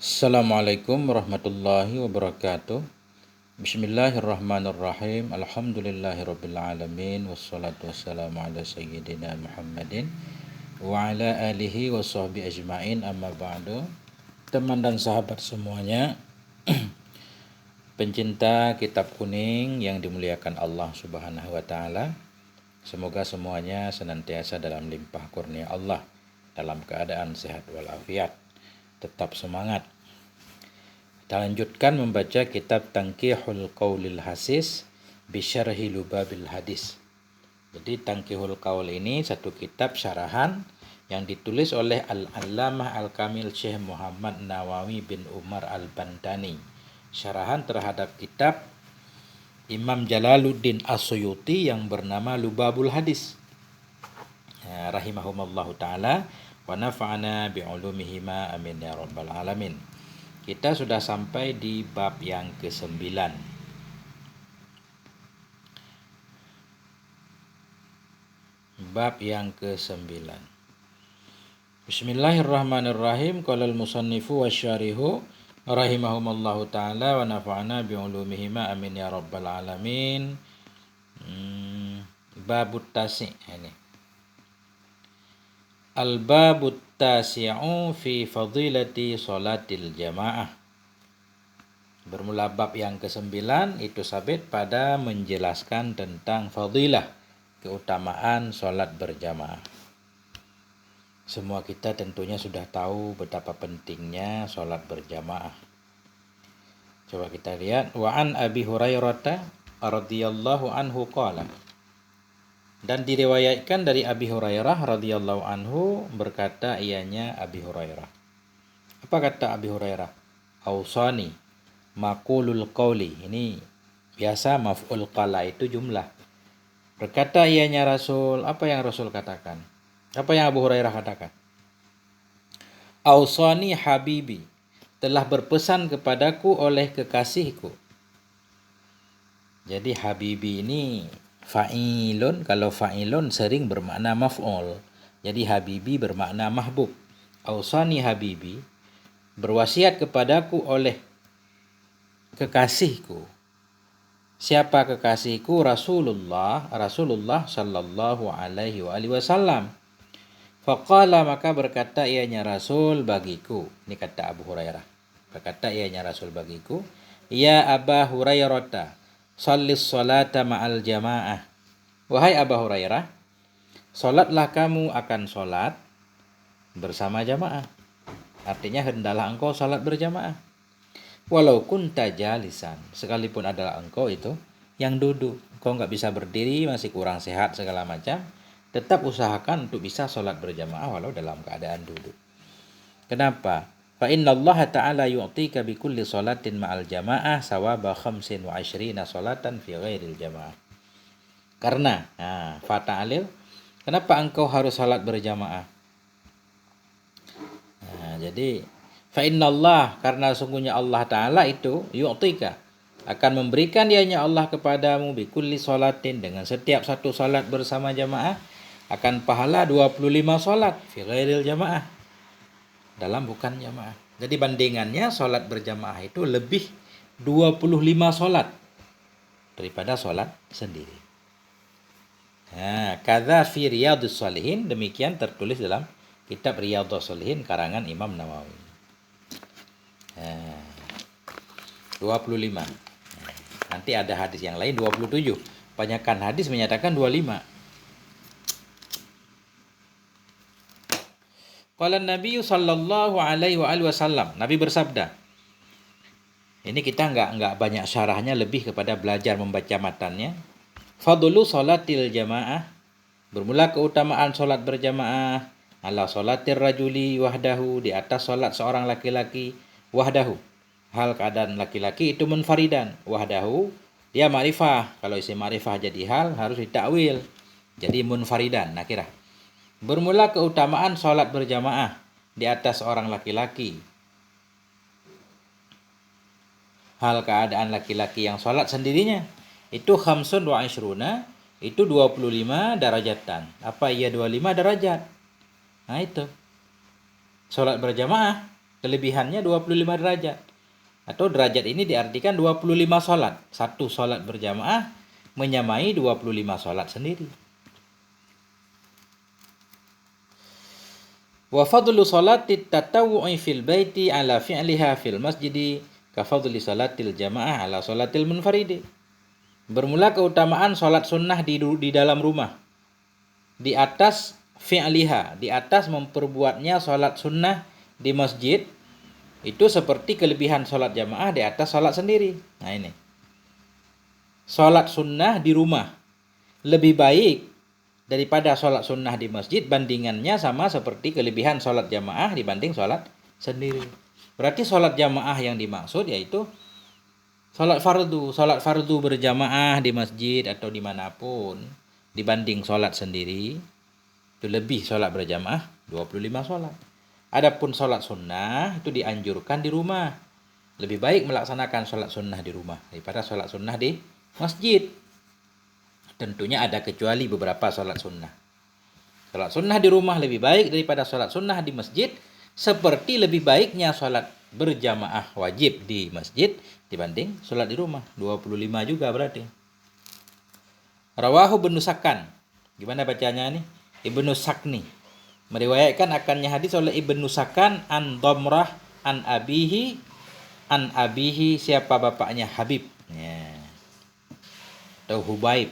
Assalamualaikum warahmatullahi wabarakatuh. Bismillahirrahmanirrahim. Alhamdulillahirabbil alamin wassalatu wassalamu ala sayyidina Muhammadin wa ala alihi washabbihi ajmain, amma ba'du. Teman dan sahabat semuanya, pencinta kitab kuning yang dimuliakan Allah Subhanahu wa taala, semoga semuanya senantiasa dalam limpah kurnia Allah, dalam keadaan sehat walafiat, tetap semangat. Kita lanjutkan membaca kitab Tanqihul Qaulil Hasis bisyarhi Lubabil Hadis. Jadi Tanqihul Qaul ini satu kitab syarahan yang ditulis oleh Al-Allamah Al-Kamil Syekh Muhammad Nawawi bin Umar Al-Bantani. Syarahan terhadap kitab Imam Jalaluddin As-Suyuti yang bernama Lubabul Hadis. Rahimahumallahu ta'ala wa nafa'ana bi'ulumihima amin ya rabbal alamin. Kita sudah sampai di bab yang ke-9. Bab yang ke-9. Bismillahirrahmanirrahim. Qala al-musannifu wasyarihu rahimahumallahu ta'ala wa nafa'ana bi'ulumihima amin ya rabbal alamin. Babut tasi' ini. Al-babut tasi'u fi fadilati salatil jamaah. Bermula bab yang ke-9 itu sabit pada menjelaskan tentang fadilah, keutamaan salat berjamaah. Semua kita tentunya sudah tahu betapa pentingnya salat berjamaah. Coba kita lihat, wa an Abi Hurairah radhiyallahu anhu qala. Dan diriwayatkan dari Abi Hurairah radhiyallahu anhu, berkata ianya Abi Hurairah. Apa kata Abi Hurairah? Ausani maqulul qauli. Ini biasa maf'ul qala itu jumlah. Berkata ianya Rasul, apa yang Rasul katakan? Apa yang Abu Hurairah katakan? Ausani habibi, telah berpesan kepadaku oleh kekasihku. Jadi habibi ini fa'ilun, kalau fa'ilun sering bermakna maf'ul. Jadi habibi bermakna mahbub. Ausani habibi, berwasiat kepadaku oleh kekasihku. Siapa kekasihku? Rasulullah sallallahu alaihi wasallam. Faqala, maka berkata ianya Rasul bagiku. Ini kata Abu Hurairah. Berkata ianya Rasul bagiku, ya Aba Hurairah, shallis salata ma'al jamaah. Wahai Abu Hurairah, salatlah kamu akan salat bersama jamaah. Artinya hendaklah engkau salat berjamaah. Walau kunta jalisan, sekalipun adalah engkau itu yang duduk. Engkau enggak bisa berdiri, masih kurang sehat segala macam, tetap usahakan untuk bisa salat berjamaah walau dalam keadaan duduk. Kenapa? Fa inna Allah ta'ala yu'tika bi kulli salatin ma'al jamaah sawaba 25 salatan fi ghairil jamaah. Karena fata'alil, kenapa engkau harus salat berjamaah? Jadi fa inna Allah, karena sungguhnya Allah Ta'ala itu yu'tika, akan memberikan dianya Allah kepadamu bi kulli salatin, dengan setiap satu salat bersama jamaah akan pahala 25 salat fi ghairil jamaah, dalam bukan jamaah. Jadi bandingannya salat berjamaah itu lebih 25 salat daripada salat sendiri. Kadza fi Riyadhus Shalihin, demikian tertulis dalam kitab Riyadhus Shalihin karangan Imam Nawawi. 25. Nanti ada hadis yang lain 27. Kebanyakan hadis menyatakan 25. Qala Nabi sallallahu alaihi wasallam, Nabi bersabda. Ini kita enggak banyak syarahnya, lebih kepada belajar membaca matannya. Fadlu salatil jamaah, bermula keutamaan salat berjamaah, ala salatir rajuli wahdahu, di atas salat seorang laki-laki wahdahu, hal keadaan laki-laki itu munfaridan. Wahdahu dia ma'rifah, kalau isim ma'rifah jadi hal harus ditakwil jadi munfaridan nakirah. Bermula keutamaan salat berjamaah di atas seorang laki-laki, hal keadaan laki-laki yang salat sendirinya, itu khamsun wa ishruna, itu 25 darajatan. Apa iya 25 derajat? Nah itu salat berjamaah Kelebihannya 25 derajat. Atau derajat ini diartikan 25 sholat. Satu sholat berjamaah menyamai 25 sholat sendiri. Wa fadlu sholati tatawu'i fil baiti ala fi'liha fil masjidi ka fadli sholatil jamaah ala sholatil munfaridi. Bermula keutamaan sholat sunnah di dalam rumah. Di atas fi'liha, di atas memperbuatnya sholat sunnah di masjid, itu seperti kelebihan sholat jamaah di atas sholat sendiri. Nah ini. Sholat sunnah di rumah lebih baik daripada sholat sunnah di masjid, bandingannya sama seperti kelebihan sholat jamaah dibanding sholat sendiri. Berarti sholat jamaah yang dimaksud yaitu sholat fardu berjamaah di masjid atau dimanapun dibanding sholat sendiri, itu lebih sholat berjamaah 25 sholat. Adapun sholat sunnah itu dianjurkan di rumah. Lebih baik melaksanakan sholat sunnah di rumah daripada sholat sunnah di masjid. Tentunya ada kecuali beberapa sholat sunnah. Sholat sunnah di rumah lebih baik daripada sholat sunnah di masjid, seperti lebih baiknya sholat berjamaah wajib di masjid dibanding sholat di rumah. 25 juga berarti. Rawahu Ibnu Sakan. Gimana bacanya nih? Ibnu Sakni. Meriwayatkan akannya hadis oleh Ibnu Sakan an Dhamrah an abihi siapa bapaknya Habib. Ya. Atau Hubaib.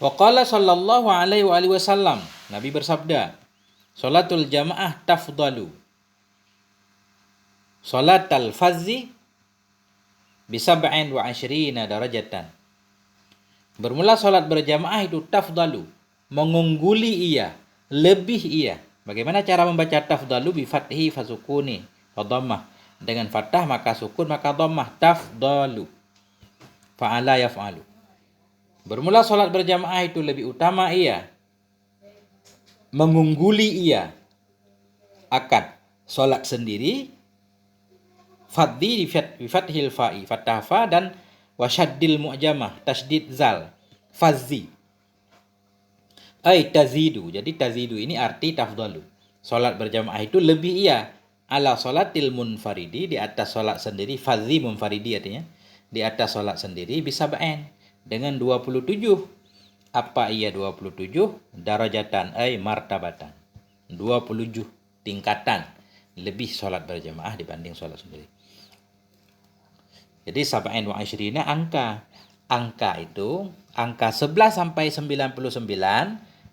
Wa qala sallallahu alaihi wasallam, Nabi bersabda, salatul jamaah tafdalu salatal fazzi bi 27 darajatan. Bermula salat berjamaah itu tafdalu, mengungguli ia, lebih ia. Bagaimana cara membaca tafdalu? Bi fathi fasukuni wa dhammah. Dengan fathah maka sukun maka dhammah, tafdalu. Fa'ala yaf'alu. Bermula salat berjamaah itu lebih utama ia, mengungguli ia akan salat sendiri. Fadhi bi fathil fa'i, fathah fa dan wasyaddil mu'jamah, tasydid zal, fazzi. Ai tazidu. Jadi tazidu ini arti tafdalu. Salat berjamaah itu lebih ia ala salatil munfaridi, di atas salat sendiri. Fazzi munfaridi artinya di atas salat sendiri bisa ba'in dengan 27. Apa ia 27? Darajatan ai martabatan. 27 tingkatan lebih salat berjamaah dibanding salat sendiri. Jadi sab'in wa isyrina angka itu angka 11 sampai 99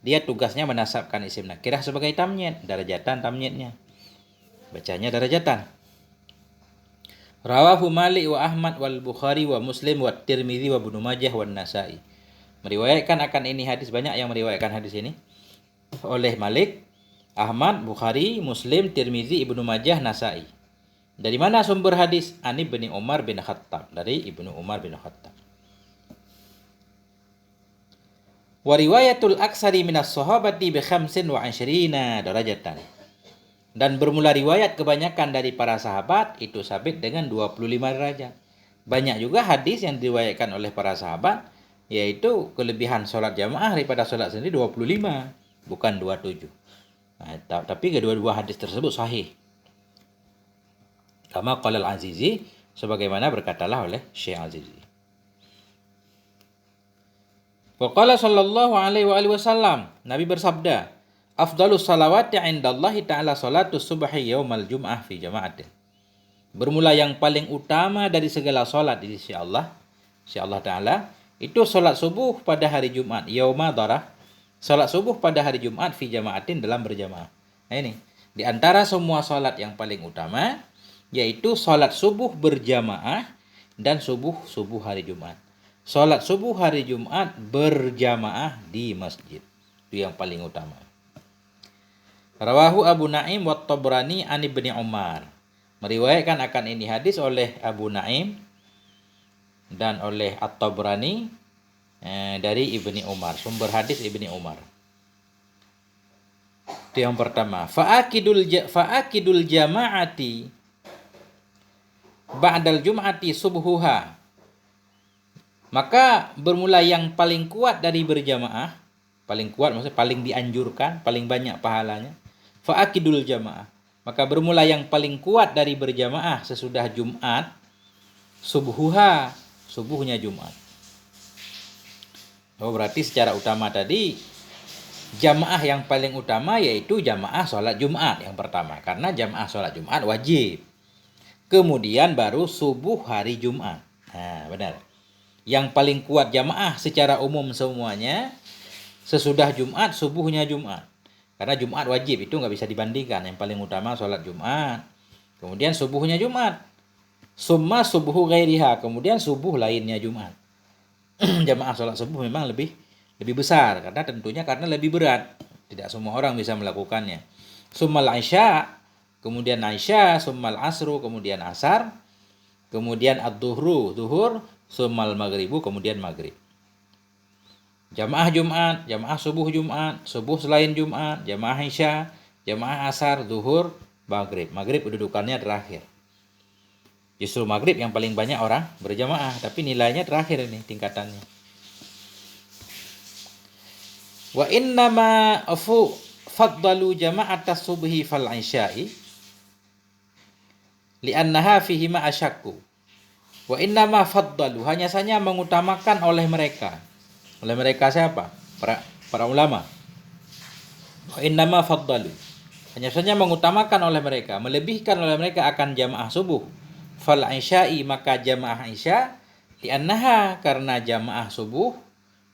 dia tugasnya menasabkan isim nakirah sebagai tamyiz, darajatan tamyiznya. Bacanya darajatan. Rawahu Malik wa Ahmad wal Bukhari wa Muslim wa Tirmidzi wa Ibnu Majah wa Nasa'i. Meriwayatkan akan ini hadis, banyak yang meriwayatkan hadis ini oleh Malik, Ahmad, Bukhari, Muslim, Tirmidzi, Ibnu Majah, Nasa'i. Dari mana sumber hadis? Ani bin Umar bin Khattab, dari Ibnu Umar bin Khattab. Wa riwayatul aksari minas sahabati bi 25 darajatan. Dan bermula riwayat kebanyakan dari para sahabat itu sabit dengan 25 derajat. Banyak juga hadis yang diriwayatkan oleh para sahabat yaitu kelebihan sholat jamaah daripada sholat sendiri 25, bukan 27. Nah, tapi kedua-dua hadis tersebut sahih. Kama qala al-Azizi, sebagaimana berkatalah oleh Syekh Azizi. Wa qala sallallahu alaihi wasallam, Nabi bersabda, afdalus salawati 'indallahi ta'ala salatus subhi yaumal jum'ah fi jama'atin. Bermula yang paling utama dari segala salat di sisi Allah Ta'ala, itu salat subuh pada hari Jumat, yauma darah. Salat subuh pada hari Jumat fi jama'atin, dalam berjamaah. Nah ini, di antara semua salat yang paling utama yaitu salat subuh berjamaah dan subuh hari Jumat. Salat subuh hari Jumat berjamaah di masjid. Itu yang paling utama. Rawahu Abu Naim wa Tabrani an Ibnu Umar. Meriwayatkan akan ini hadis oleh Abu Naim dan oleh At-Tabrani dari Ibnu Umar. Sumber hadis Ibnu Umar. Itu yang pertama. Fa'akidul jama'ati ba'dal jum'ati subhuha. Maka bermula yang paling kuat dari berjamaah, paling kuat maksudnya paling dianjurkan, paling banyak pahalanya, Fa'akidul jamaah. Maka bermula yang paling kuat dari berjamaah sesudah Jumat, subuhha, subuhnya Jumat. Oh, berarti secara utama tadi jamaah yang paling utama yaitu jamaah sholat Jumat yang pertama. Karena jamaah sholat Jumat wajib. Kemudian baru subuh hari Jumat. Nah, benar. Yang paling kuat jamaah secara umum semuanya sesudah Jumat, subuhnya Jumat. Karena Jumat wajib, itu nggak bisa dibandingkan. Yang paling utama sholat Jumat. Kemudian subuhnya Jumat. Summa subuhu ghairiha. Kemudian subuh lainnya Jumat. Jamaah sholat subuh memang lebih besar. Karena lebih berat. Tidak semua orang bisa melakukannya. Summal isya. Kemudian isya. Summal asru. Kemudian asar. Kemudian ad-duhru. Duhur. Summal maghribu. Kemudian maghrib. Jamaah Jumat, jamaah subuh Jumat, subuh selain Jumat, jamaah isya, jamaah asar, zuhur, maghrib. Maghrib kedudukannya terakhir. Justru maghrib yang paling banyak orang berjamaah, tapi nilainya terakhir ini tingkatannya. Wa innama faddalu jama'atas subhi fal isya'i li'annaha fihima asyakku. Wa innama faddalu, hanya saja mengutamakan oleh mereka. Oleh mereka siapa? Para ulama. Wa innama faddalu. Hanya saja mengutamakan oleh mereka, melebihkan oleh mereka akan jamaah subuh. Fal isya'i, maka jamaah isya, li'annaha, karena jamaah subuh,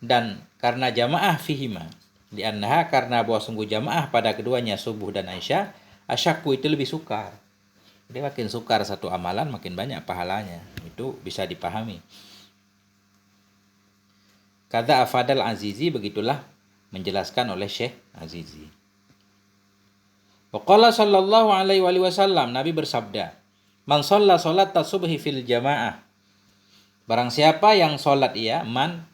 dan karena jamaah fihima. Li'annaha, karena bahwa sungguh jamaah pada keduanya subuh dan isya, asyakku itu lebih sukar. Jadi makin sukar satu amalan, makin banyak pahalanya. Itu bisa dipahami. Kata Afadal Azizi, begitulah menjelaskan oleh Syekh Azizi. Waqala sallallahu alaihi wasallam, Nabi bersabda, man shalla salat subhi fil jamaah. Barang siapa yang salat ia, man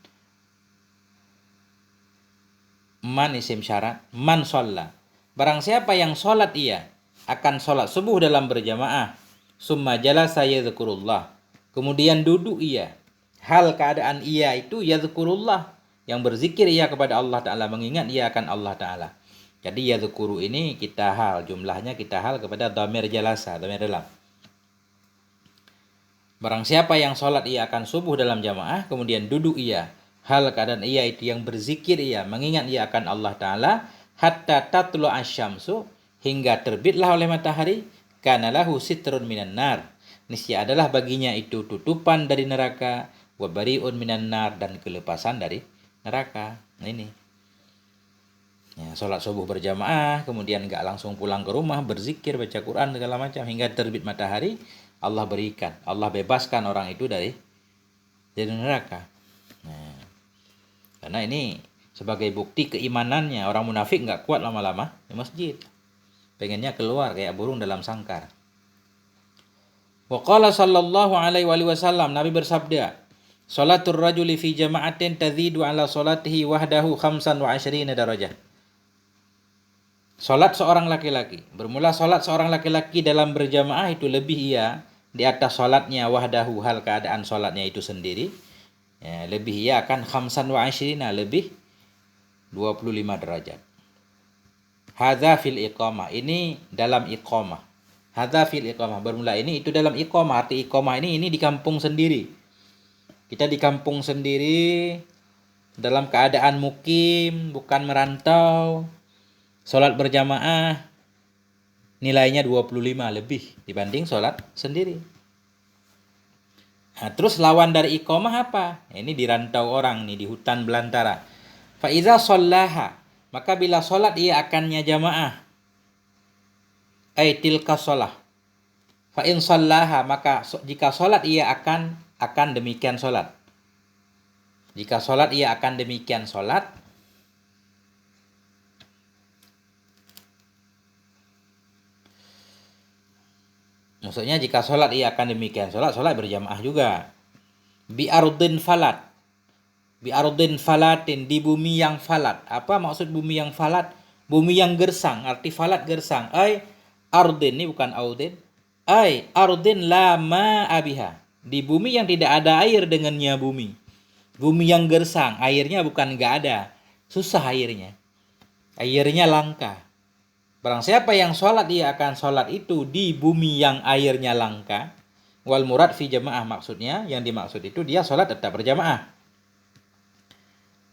isim syarat, man shalla. Barang siapa yang salat ia akan salat subuh dalam berjamaah, summa jalasa yadhkurullah. Kemudian duduk ia. Hal keadaan ia itu yadhkurullah, yang berzikir ia kepada Allah Ta'ala, mengingat ia akan Allah Ta'ala. Jadi yadhkuru ini kita hal, jumlahnya kita hal kepada dhamir jalasa, dhamir dalam. Barang siapa yang sholat ia akan subuh dalam jamaah, kemudian duduk ia, hal keadaan ia itu yang berzikir ia, mengingat ia akan Allah Ta'ala, hatta tatlu asyamsu, hingga terbitlah oleh matahari, kana lahu sitrun minan nar. Niscaya adalah baginya itu tutupan dari neraka, wa bari'un minan nar, dan kelepasan dari neraka. Nah ini. Ya, sholat subuh berjamaah, kemudian enggak langsung pulang ke rumah, berzikir, baca Quran, segala macam, hingga terbit matahari, Allah berikan, Allah bebaskan orang itu dari neraka. Nah, karena ini sebagai bukti keimanannya. Orang munafik enggak kuat lama-lama di masjid. Pengennya keluar kayak burung dalam sangkar. Wa qala sallallahu alaihi wasallam, Nabi bersabda, salatul rajuli fi jama'atin tazidu ala salatihi wahdahu 25 darajah. Salat seorang laki-laki, bermula salat seorang laki-laki dalam berjamaah itu lebih ia di atas salatnya wahdahu, hal keadaan salatnya itu sendiri. Ya, lebih ia akan 25, lebih 25 derajat. Hadza fil iqamah, ini dalam iqamah. Hadza fil iqamah, bermula ini itu dalam iqamah. Arti iqamah ini di kampung sendiri. Kita di kampung sendiri, dalam keadaan mukim, bukan merantau. Sholat berjamaah, nilainya 25 lebih dibanding sholat sendiri. Nah, terus lawan dari iqamah apa? Ini di rantau orang, nih di hutan belantara. Fa iza shallaha, maka bila sholat ia akannya jamaah. Ai tilka shalah. Fa in shallaha, maka jika sholat ia akan demikian sholat. Jika sholat ia akan demikian sholat. Maksudnya jika sholat ia akan demikian sholat berjamaah juga. Bi ardin falat. Bi ardin falatin, di bumi yang falat. Apa maksud bumi yang falat? Bumi yang gersang, arti falat gersang. Ai ardin, ini bukan audin. Ai ardin lama abiha. Di bumi yang tidak ada air dengannya bumi. Bumi yang gersang, airnya bukan enggak ada. Susah airnya. Airnya langka. Barang siapa yang sholat, ia akan sholat itu di bumi yang airnya langka. Wal murad fi jamaah, maksudnya yang dimaksud itu dia sholat tetap berjamaah.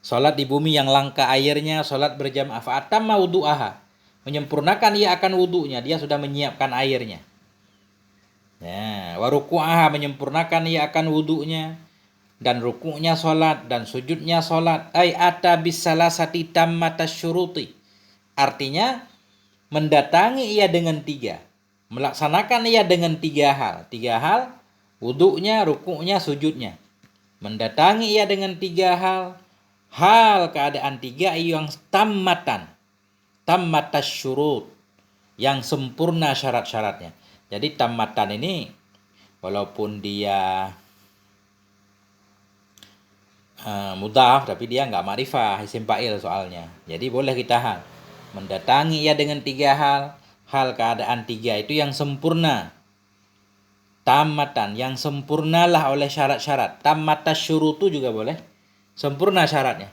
Sholat di bumi yang langka airnya, sholat berjamaah. Fa'atamma wudu'aha, menyempurnakan ia akan wudunya, dia sudah menyiapkan airnya. Ya, wa ruku'aha, menyempurnakan ia akan wudunya, dan rukuknya sholat, dan sujudnya sholat. Ay ata bisalasati tammatas syuruti, artinya mendatangi ia dengan 3, melaksanakan ia dengan 3 hal. 3 hal, wudunya, rukuknya, sujudnya. Mendatangi ia dengan 3 hal. Hal keadaan 3 yang tammatas syurut, yang sempurna syarat-syaratnya. Jadi tammatan ini walaupun dia mudhaf, tapi dia nggak ma'rifah, isim fa'il soalnya. Jadi boleh kita hal. Mendatangi ia dengan 3 hal. Hal keadaan 3 itu yang sempurna. Tammatan, yang sempurnalah oleh syarat-syarat. Tammatas syurutu juga boleh. Sempurna syaratnya.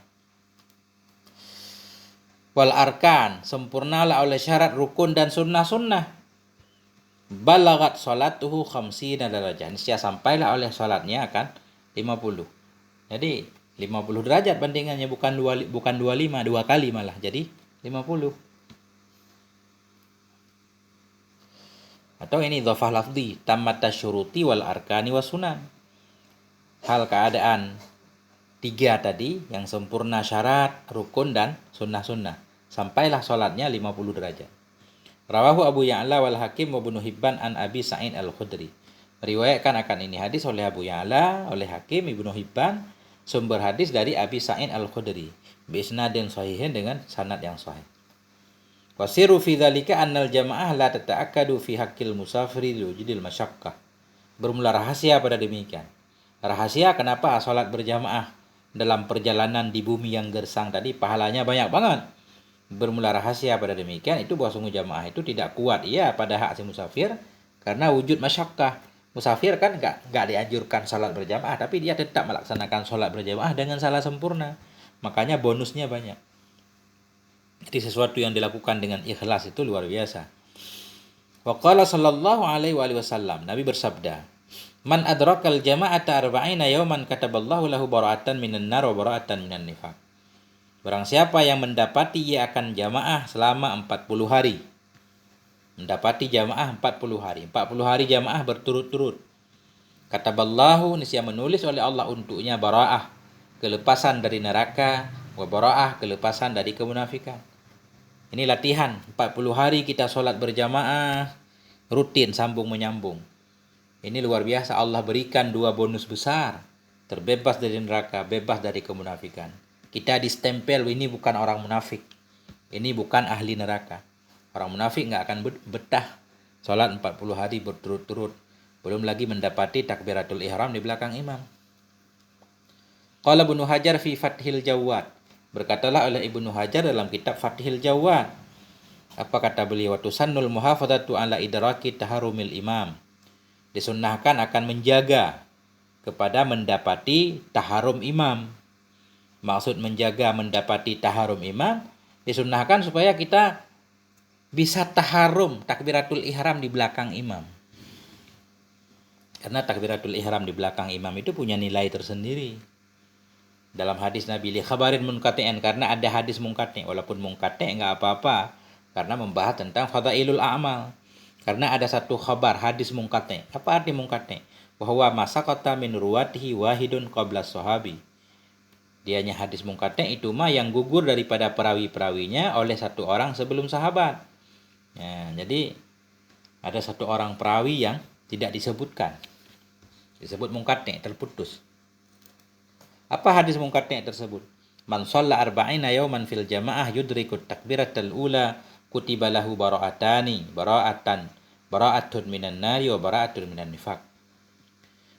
Wal arkan, sempurnalah oleh syarat rukun dan sunnah-sunnah. Balagat salatuhu khamsina darajah, niscaya sampailah oleh salatnya akan 50. Jadi 50 derajat bandingannya, bukan 25, 2 kali malah jadi 50. Atau ini dhafah lafzi, tammatas syuruti wal arkani was sunan. Hal keadaan 3 tadi yang sempurna syarat, rukun dan sunnah-sunnah. Sampailah salatnya 50 derajat. Rawahu Abu Ya'la wal Hakim wa Ibnu Hibban an Abi Sa'id al-Khudri. Meriwayatkan akan ini hadis oleh Abu Ya'la, oleh Hakim, Ibnu Hibban, sumber hadis dari Abi Sa'id al-Khudri. Bisnadin sahihin, dengan sanad yang sahih. Wasiru fi dzalika annal jamaah la tata'akkadu fi haqqil musafiri liwujudil masyaqqah. Bermula rahasia pada demikian. Rahasia kenapa salat berjamaah dalam perjalanan di bumi yang gersang tadi pahalanya banyak banget. Bermula rahasia pada demikian itu bahwa sungguh jamaah itu tidak kuat pada hak si musafir karena wujud masyakkah. Musafir kan enggak dianjurkan salat berjamaah, tapi dia tetap melaksanakan salat berjamaah dengan salah sempurna. Makanya bonusnya banyak. Jadi sesuatu yang dilakukan dengan ikhlas itu luar biasa. Wa qala sallallahu alaihi wasallam, Nabi bersabda, "Man adrakal jama'ata arba'ina yawman kataballahu lahu bara'atan minan nar wa bara'atan minan nifaq." Barang siapa yang mendapati ia akan jamaah selama 40 hari. Mendapati jamaah 40 hari. 40 hari jamaah berturut-turut. Kataballahu, niscaya menulis oleh Allah untuknya bara'ah, kelepasan dari neraka, wa bara'ah, kelepasan dari kemunafikan. Ini latihan. 40 hari kita sholat berjamaah, rutin, sambung menyambung. Ini luar biasa, Allah berikan 2 bonus besar. Terbebas dari neraka, bebas dari kemunafikan. Kita distempel, ini bukan orang munafik. Ini bukan ahli neraka. Orang munafik nggak akan betah sholat 40 hari berturut-turut. Belum lagi mendapati takbiratul ihram di belakang imam. Qala Ibnu Hajar fi Fathil Jawad. Berkatalah oleh Ibnu Hajar dalam kitab Fathil Jawad. Apa kata beliau? Tusannul muhafadzatu ala idraki taharumil imam. Disunnahkan akan menjaga kepada mendapati taharum imam. Maksud menjaga mendapati taharum imam, disunnahkan supaya kita bisa taharum takbiratul ihram di belakang imam. Karena takbiratul ihram di belakang imam itu punya nilai tersendiri. Dalam hadis Nabi li khabarin munqati'an, karena ada hadis munqati', walaupun munqati' enggak apa-apa karena membahas tentang fadailul a'mal. Karena ada satu khabar hadis munqati'. Apa arti munqati'? Bahwa masaqata min ruwatihi wahidun qabla sahabi. Dianya hadis munqati' itu mah yang gugur daripada perawi-perawinya oleh satu orang sebelum sahabat. Ya, jadi ada satu orang perawi yang tidak disebutkan. Disebut munqati', terputus. Apa hadis munqati' tersebut? Man shalla arba'ina yawman fil jamaah yudrikut takbiratul ula kutiba lahu bara'atun minan nari wa bara'atun minan nifaq.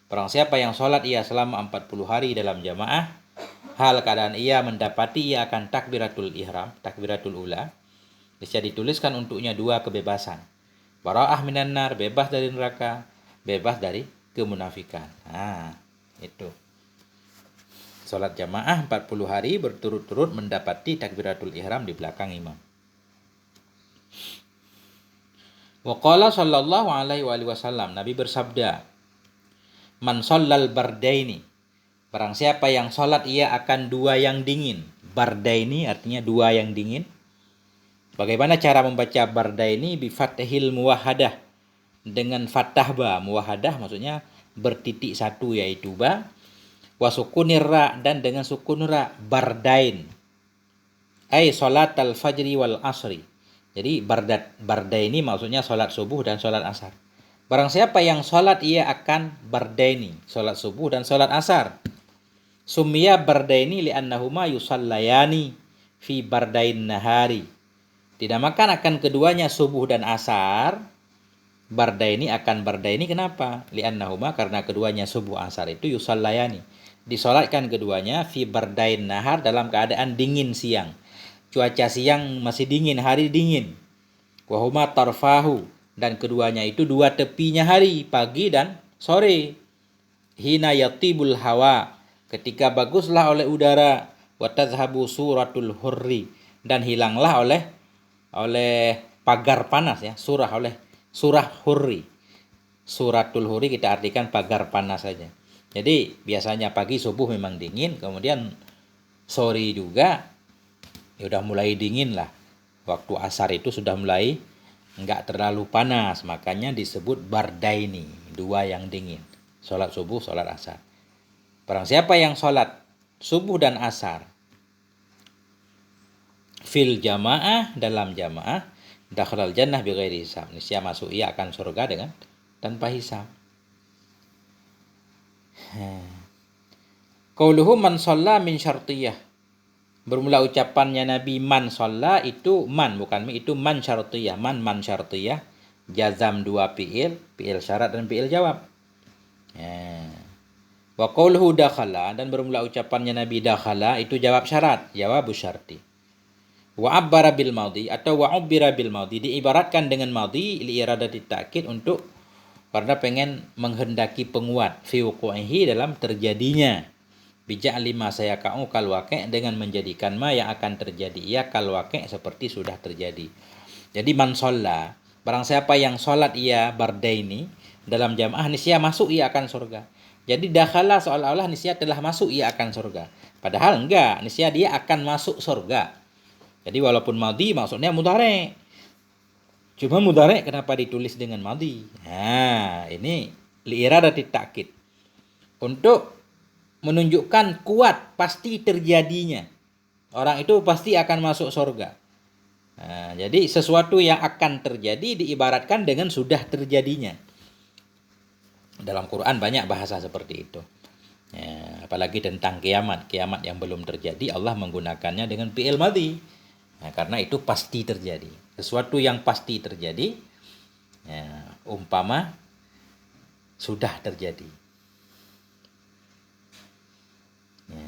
Barang siapa yang sholat ia selama 40 hari dalam jamaah, hal keadaan ia mendapati ia akan takbiratul ihram, takbiratul ula, bisa dituliskan untuknya 2 kebebasan. Bara'ah minan nar, bebas dari neraka, bebas dari kemunafikan. Nah, itu. Salat jamaah 40 hari berturut-turut mendapati takbiratul ihram di belakang imam. Wa qala sallallahu alaihi wasallam, Nabi bersabda, man shallal bardaini, barang siapa yang salat ia akan dua yang dingin. Bardaini artinya dua yang dingin. Bagaimana cara membaca bardaini? Bi fathil muwahhadah, dengan fathah ba. Muwahhadah maksudnya bertitik satu yaitu ba. Wa sukunir ra, dan dengan sukun ra, bardain. Ai salat al-fajri wal asri. Jadi bardaini maksudnya salat subuh dan salat asar. Barang siapa yang salat ia akan bardaini, salat subuh dan salat asar. Summiya bardaini li'annahuma yusallayani fi bardain nahari. Dinamakan akan keduanya subuh dan asar. Bardaini akan bardaini, kenapa? Li'annahuma, karena keduanya subuh asar itu yusallayani, disolatkan keduanya fi bardain nahar, dalam keadaan dingin siang. Cuaca siang masih dingin, hari dingin. Wahuma tarfahu, dan keduanya itu dua tepinya hari, pagi dan sore. Hina yatibul hawa, ketika baguslah oleh udara. Wa tadhhabu suratul hurri, dan hilanglah oleh pagar panas ya, surah hurri. Suratul hurri kita artikan pagar panas saja. Jadi biasanya pagi subuh memang dingin, kemudian sore juga ya udah mulai dingin lah. Waktu asar itu sudah mulai enggak terlalu panas, makanya disebut bardaini, dua yang dingin. Salat subuh, salat asar. Barang siapa yang salat subuh dan asar fil jamaah, dalam jamaah, dakhalal jannah bighairi hisab, niscaya masuk ia akan surga dengan tanpa hisab. Qauluhu man shalla min syartiyah, bermula ucapannya Nabi man shalla, itu man bukan mi, itu man syartiyah. Man syartiyah, jazam dua fiil syarat dan fiil jawab. Wa qauluhu dakhala, dan bermula ucapannya Nabi dakhala, itu jawab syarat, jawabu syarti. Wa abbara bil madhi, atau wa ubbira bil madhi, diibaratkan dengan madhi li iradati ta'kid, untuk karena pengen menghendaki penguat fi wuqu'ihi, dalam terjadinya. Bija'li ma sayaqa'u kal waqi', dengan menjadikan ma yang akan terjadi ia kal waqi', seperti sudah terjadi. Jadi man shalla, barang siapa yang salat ia bardaini dalam jamaah, niscaya masuk ia akan surga. Jadi dakhala seolah-olah niscaya telah masuk ia akan surga. Padahal enggak, niscaya dia akan masuk surga. Jadi walaupun madhi maksudnya mudhari. Cuma mudhari kenapa ditulis dengan madhi? Nah, ini li'iradati ta'kid, untuk menunjukkan kuat pasti terjadinya. Orang itu pasti akan masuk surga. Nah, jadi sesuatu yang akan terjadi diibaratkan dengan sudah terjadinya. Dalam Quran banyak bahasa seperti itu. Ya, apalagi tentang kiamat yang belum terjadi, Allah menggunakannya dengan fi'il madhi. Nah, karena itu pasti terjadi. Sesuatu yang pasti terjadi, ya, umpama sudah terjadi. Ya.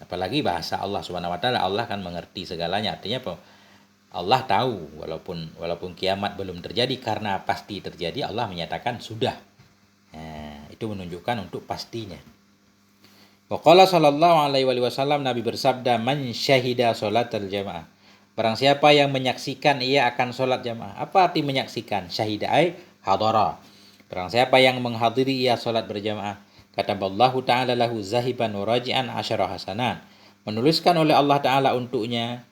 Apalagi bahasa Allah Subhanahu wa taala, Allah kan mengerti segalanya. Artinya apa? Allah tahu walaupun kiamat belum terjadi, karena pasti terjadi Allah menyatakan sudah. Ya, itu menunjukkan untuk pastinya. Wa qala sallallahu alaihi wasallam, Nabi bersabda, man syahida sholatal jamaah, barang siapa yang menyaksikan ia akan sholat jamaah. Apa arti menyaksikan? Syahida ay hadara, barang siapa yang menghadiri ia sholat berjamaah. Kataballahu ta'ala lahu zahiban wa raji'an asyara hasanat, menuliskan oleh Allah Ta'ala untuknya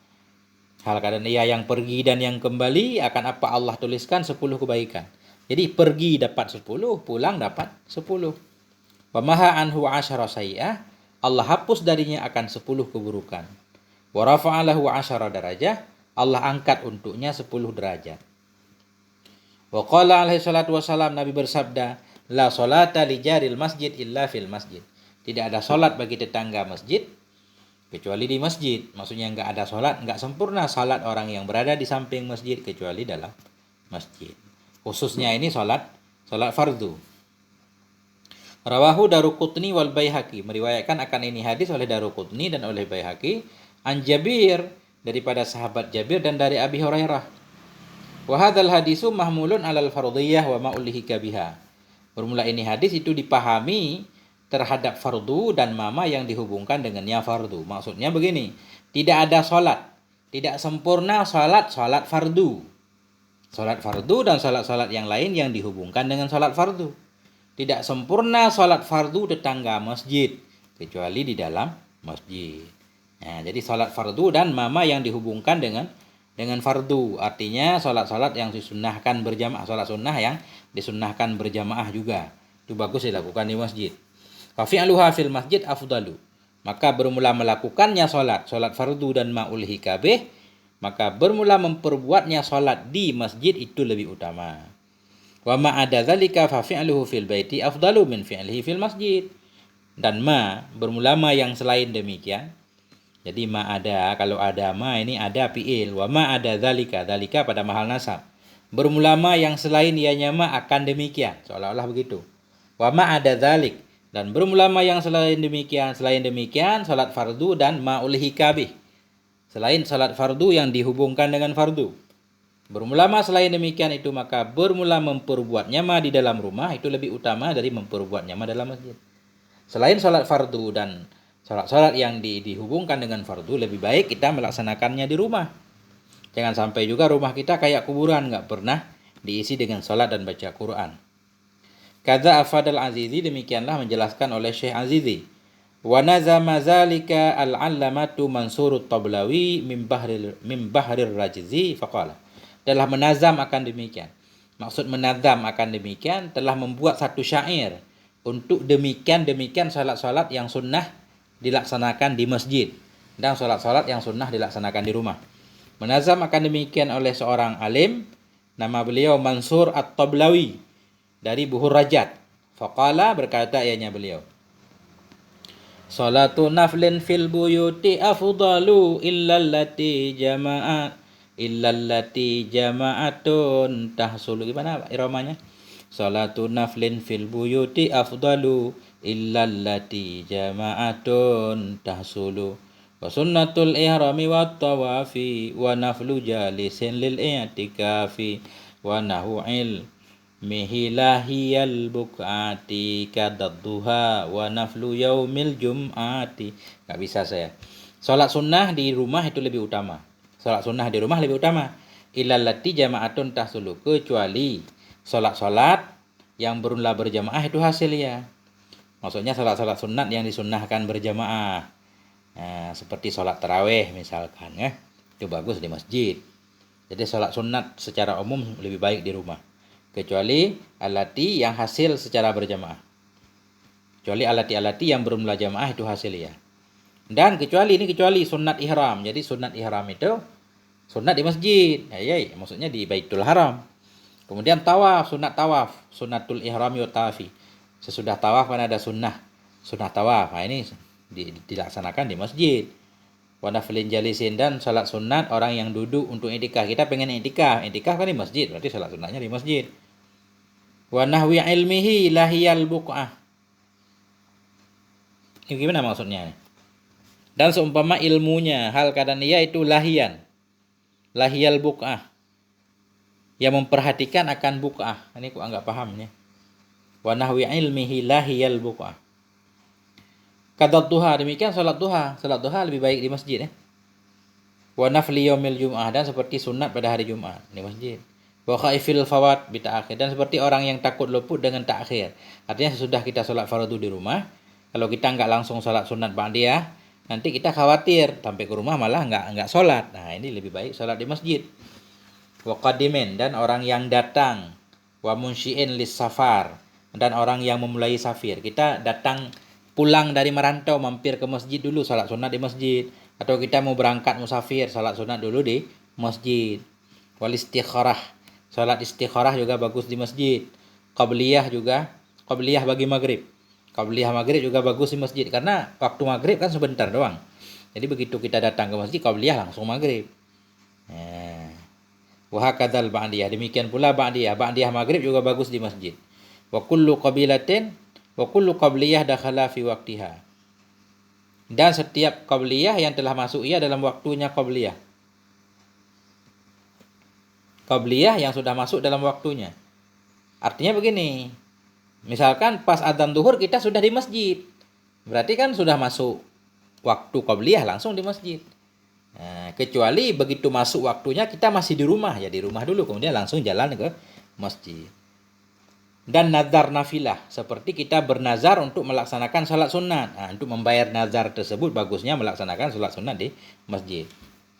hal keadaan ia yang pergi dan yang kembali, akan apa Allah tuliskan 10 kebaikan. Jadi pergi dapat 10, pulang dapat 10. Wa maha anhu asyara sayyi'ah, Allah hapus darinya akan 10 keburukan. Wa rafa'alahu asyara darajah, Allah angkat untuknya 10 derajat. Wa qala alaihi salatu wassalam, Nabi bersabda, la sholata li jaril masjid illa fil masjid, tidak ada salat bagi tetangga masjid kecuali di masjid. Maksudnya enggak ada salat, enggak sempurna salat orang yang berada di samping masjid kecuali dalam masjid. Khususnya ini salat fardu. Rawahu Daruqutni wal Baihaqi, meriwayatkan akan ini hadis oleh Daruqutni dan oleh Baihaqi, an Jabir, daripada sahabat Jabir dan dari Abi Hurairah. Wa hadzal hadisu mahmulun alal fardhiyah wa ma ulihika biha. Bermula ini hadis itu dipahami terhadap fardu dan mama yang dihubungkan dengannya fardu. Maksudnya begini, tidak ada salat, tidak sempurna salat fardu. Salat fardu dan salat-salat yang lain yang dihubungkan dengan salat fardu. Tidak sempurna salat fardu tetangga masjid, kecuali di dalam masjid. Nah, jadi salat fardu dan mama yang dihubungkan dengan fardu. Artinya salat-salat yang disunnahkan berjamaah, salat sunnah yang disunnahkan berjamaah juga. Itu bagus dilakukan di masjid. Fa fi'luha fil masjid afdalu. Maka bermula melakukannya salat fardu dan ma'ul hikabeh, maka bermula memperbuatnya salat di masjid itu lebih utama. Wa ma ada zalika fa fi'luhu fil baiti afdalu min fi'lihi fil masjid. Dan bermula yang selain demikian. Jadi kalau ada ini ada fi'il. Wa ma ada zalika pada mahal nasab. Bermula yang selain ianya akan demikian, seolah-olah begitu. Wa ma ada zalik, dan bermula yang selain demikian salat fardu dan ma'ul hikabih. Selain salat fardu yang dihubungkan dengan fardu. Bermula selain demikian itu, maka bermula memperbuatnya di dalam rumah itu lebih utama dari memperbuatnya dalam masjid. Selain salat fardu dan salat-salat yang dihubungkan dengan fardu, lebih baik kita melaksanakannya di rumah. Jangan sampai juga rumah kita kayak kuburan, nggak pernah diisi dengan salat dan baca Quran. Kadza afadal Azizi, demikianlah menjelaskan oleh Syekh Azizi. Wa nazama zalika al-allamatu Mansurut Tablawi min bahrir rajzi faqala. Telah menazam akan demikian. Maksud menazam akan demikian, telah membuat satu syair untuk demikian salat-salat yang sunnah dilaksanakan di masjid dan salat-salat yang sunnah dilaksanakan di rumah. Menazam akan demikian oleh seorang alim, nama beliau Mansur At-Tablawi dari Buhur Rajat. Faqala, berkata ianya beliau, salatu naflin fil buyuti afdalu illallati jama'atun tahsulu. Gimana iramanya? Salatu naflin fil buyuti afdalu illallati jama'atun tahsulu. Wa sunnatul ihrami wat tawafi wa naflu jalisin lil i'tikafi wa nahu'il mihilahiyal buk'ati kadadduha wa naflu yaumil jum'ati. Gak bisa saya. Salat sunnah di rumah itu lebih utama. Salat sunnah di rumah lebih utama. Illallati jama'atun tahsulu, kecuali salat-salat yang bermula berjamaah itu hasil ya. Maksudnya salat-salat sunat yang disunnahkan berjamaah. Nah, seperti salat tarawih misalkan ya. Itu bagus di masjid. Jadi salat sunat secara umum lebih baik di rumah. Kecuali alati yang hasil secara berjamaah. Kecuali alati-alati yang bermula jamaah itu hasil ya. Dan kecuali sunat ihram. Jadi sunat ihram itu sunat di masjid. Maksudnya di Baitul Haram. Kemudian tawaf, sunatul ihram wa tawafi. Sesudah tawaf kan ada sunnah tawaf. Nah, ini dilaksanakan di masjid. Wa naflin jalisin, dan salat sunat orang yang duduk untuk i'tikaf. Kita pengen i'tikaf kan di masjid, berarti salat sunatnya di masjid. Wa nahwi ilmihi lahiyal buq'ah. Ini gimana maksudnya? Dan seumpama ilmunya, hal keadaan ia itu lahiyal buq'ah, yang memperhatikan akan buq'ah. Ini kok enggak paham ya. Wa nahwi ilmihi lahiyal buq'ah. Qadat duha, demikian salat duha lebih baik di masjid ya. Wa nafli yaumil jum'ah, dan seperti sunat pada hari Jumat di masjid. Wa khaifil fawat bi ta'khir, dan seperti orang yang takut luput dengan ta'khir. Artinya sesudah kita salat fardu di rumah, kalau kita enggak langsung salat sunat ba'diyah, nanti kita khawatir sampai ke rumah malah enggak salat. Nah, ini lebih baik salat di masjid. Wa qadimin, dan orang yang datang. Wa munsyi'in lis safar, dan orang yang memulai safir. Kita datang pulang dari merantau, mampir ke masjid dulu, salat sunat di masjid. Atau kita mau berangkat musafir, salat sunat dulu di masjid. Wal istikharah, salat istikharah juga bagus di masjid. Qabliyah bagi maghrib. Qabliyah maghrib juga bagus di masjid, karena waktu maghrib kan sebentar doang. Jadi begitu kita datang ke masjid, qabliyah langsung maghrib. Wa hakadzal ba'diyah, demikian pula ba'diyah maghrib juga bagus di masjid. Wa kullu qabliyah dakhala fi waqtiha, dan setiap qabliyah yang telah masuk ia dalam waktunya qabliyah yang sudah masuk dalam waktunya. Artinya begini, misalkan pas adzan zuhur kita sudah di masjid, berarti kan sudah masuk waktu qabliyah langsung di masjid. Kecuali begitu masuk waktunya kita masih di rumah, ya di rumah dulu, kemudian langsung jalan ke masjid. Dan nazar nafilah, seperti kita bernazar untuk melaksanakan salat sunat. Untuk membayar nazar tersebut bagusnya melaksanakan salat sunat di masjid.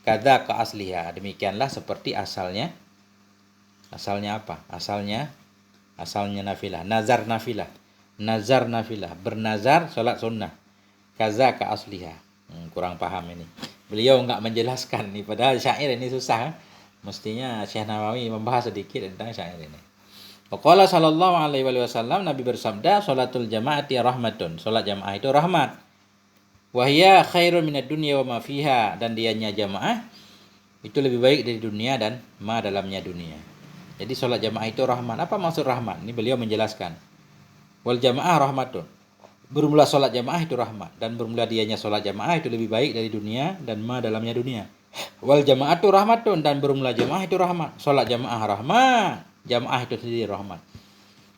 Kadza ka asliha, demikianlah seperti asalnya. Asalnya apa? Asalnya nafilah, nazar nafilah, bernazar salat sunnah. Kadza ka asliha. Kurang paham ini. Beliau enggak menjelaskan nih, padahal syair ini susah. Mestinya Syekh Nawawi membahas sedikit tentang syair ini. Qala sallallahu alaihi wasallam, Nabi bersabda, salatul jamaati rahmatun. Salat jamaah itu rahmat. Wa hiya khairun minad dunya wa ma fiha, dan dianya jamaah itu lebih baik dari dunia dan ma dalamnya dunia. Jadi salat jamaah itu rahmat. Apa maksud rahmat? Ini beliau menjelaskan. Wal jamaah rahmatun. Bermula salat jamaah itu rahmat, dan bermula dianya salat jamaah itu lebih baik dari dunia dan ma dalamnya dunia. Wal jamaatu rahmatun, dan bermula jamaah itu rahmat. Salat jamaah rahmat, jamaah itu sendiri rahmat.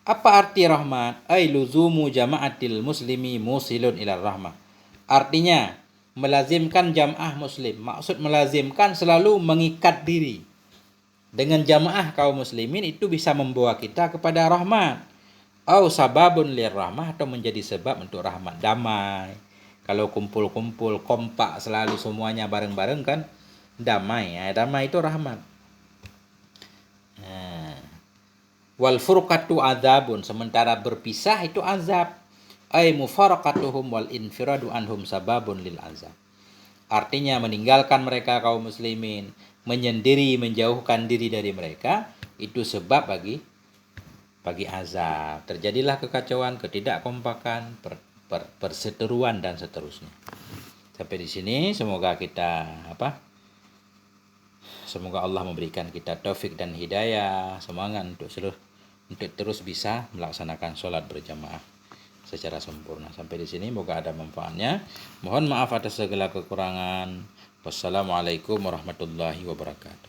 Apa arti rahmat? Ai luzumu jamaatil muslimi musilun ila rahmah. Artinya melazimkan jamaah muslim. Maksud melazimkan selalu mengikat diri dengan jamaah kaum muslimin, itu bisa membawa kita kepada rahmat. Au sababun lirrahmah, atau menjadi sebab untuk rahmat, damai. Kalau kumpul-kumpul kompak selalu semuanya bareng-bareng kan damai. Damai itu rahmat. Wal furqatu adzabun, sementara berpisah itu azab. Ai mufaraqatuhum wal infiradu anhum sababun lil azab. Artinya meninggalkan mereka kaum muslimin, menyendiri, menjauhkan diri dari mereka, itu sebab bagi azab. Terjadilah kekacauan, ketidakkompakan, perseteruan dan seterusnya. Sampai di sini semoga kita semoga Allah memberikan kita taufik dan hidayah, semangat untuk terus bisa melaksanakan sholat berjamaah secara sempurna. Sampai di sini semoga ada manfaatnya. Mohon maaf atas segala kekurangan. Wassalamualaikum warahmatullahi wabarakatuh.